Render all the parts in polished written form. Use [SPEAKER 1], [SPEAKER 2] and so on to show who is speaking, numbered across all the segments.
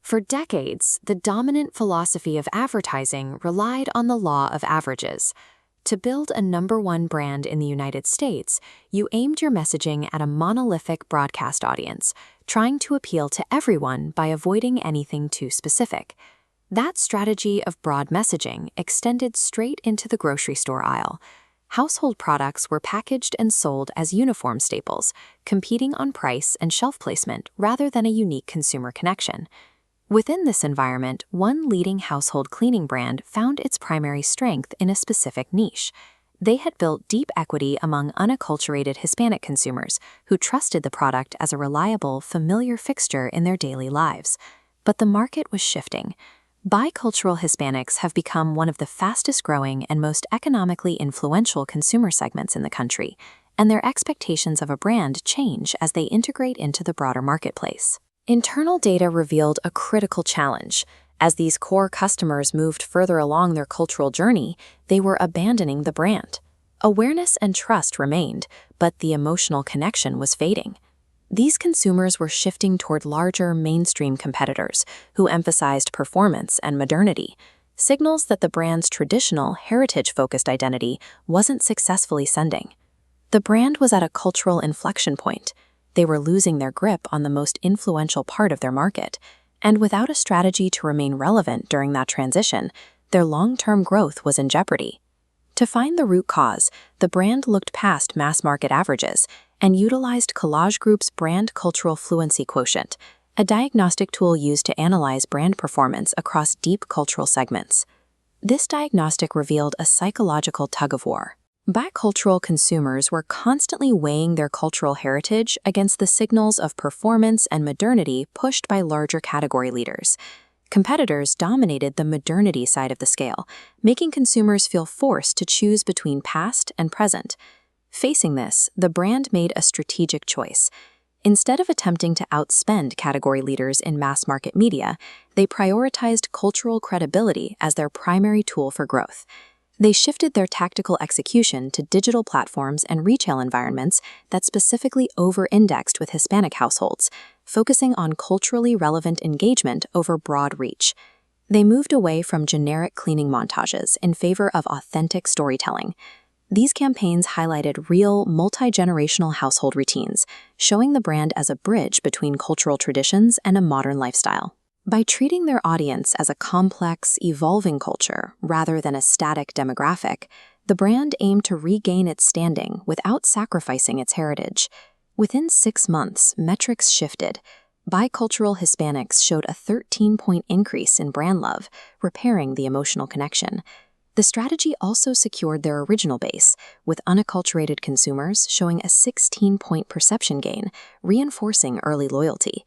[SPEAKER 1] For decades, the dominant philosophy of advertising relied on the law of averages. To build a #1 brand in the United States, you aimed your messaging at a monolithic broadcast audience, trying to appeal to everyone by avoiding anything too specific. That strategy of broad messaging extended straight into the grocery store aisle. Household products were packaged and sold as uniform staples, competing on price and shelf placement rather than a unique consumer connection. Within this environment, one leading household cleaning brand found its primary strength in a specific niche. They had built deep equity among unacculturated Hispanic consumers who trusted the product as a reliable, familiar fixture in their daily lives. But the market was shifting. Bicultural Hispanics have become one of the fastest-growing and most economically influential consumer segments in the country, and their expectations of a brand change as they integrate into the broader marketplace. Internal data revealed a critical challenge. As these core customers moved further along their cultural journey, they were abandoning the brand. Awareness and trust remained, but the emotional connection was fading. These consumers were shifting toward larger, mainstream competitors who emphasized performance and modernity, signals that the brand's traditional, heritage-focused identity wasn't successfully sending. The brand was at a cultural inflection point. They were losing their grip on the most influential part of their market, and without a strategy to remain relevant during that transition, their long-term growth was in jeopardy. To find the root cause, the brand looked past mass-market averages and utilized Collage Group's Brand Cultural Fluency Quotient, a diagnostic tool used to analyze brand performance across deep cultural segments. This diagnostic revealed a psychological tug-of-war. Bicultural consumers were constantly weighing their cultural heritage against the signals of performance and modernity pushed by larger category leaders. Competitors dominated the modernity side of the scale, making consumers feel forced to choose between past and present. Facing this, the brand made a strategic choice. Instead of attempting to outspend category leaders in mass-market media, they prioritized cultural credibility as their primary tool for growth. They shifted their tactical execution to digital platforms and retail environments that specifically over-indexed with Hispanic households, focusing on culturally relevant engagement over broad reach. They moved away from generic cleaning montages in favor of authentic storytelling. These campaigns highlighted real, multi-generational household routines, showing the brand as a bridge between cultural traditions and a modern lifestyle. By treating their audience as a complex, evolving culture rather than a static demographic, the brand aimed to regain its standing without sacrificing its heritage. Within 6 months, metrics shifted. Bicultural Hispanics showed a 13-point increase in brand love, repairing the emotional connection. The strategy also secured their original base, with unacculturated consumers showing a 16-point perception gain, reinforcing early loyalty.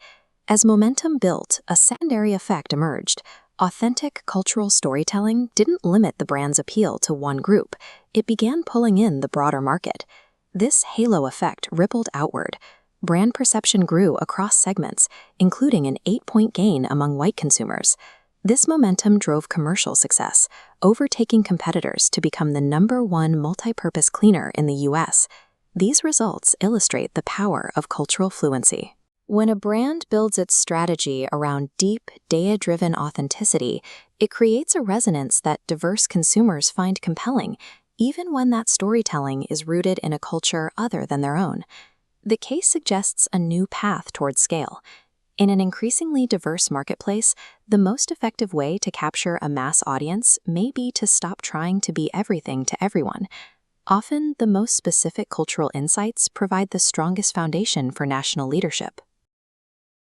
[SPEAKER 1] As momentum built, a secondary effect emerged. Authentic cultural storytelling didn't limit the brand's appeal to one group. It began pulling in the broader market. This halo effect rippled outward. Brand perception grew across segments, including an 8-point gain among white consumers. This momentum drove commercial success, overtaking competitors to become the #1 multi-purpose cleaner in the U.S. These results illustrate the power of cultural fluency. When a brand builds its strategy around deep, data-driven authenticity, it creates a resonance that diverse consumers find compelling, even when that storytelling is rooted in a culture other than their own. The case suggests a new path toward scale. In an increasingly diverse marketplace, the most effective way to capture a mass audience may be to stop trying to be everything to everyone. Often, the most specific cultural insights provide the strongest foundation for national leadership.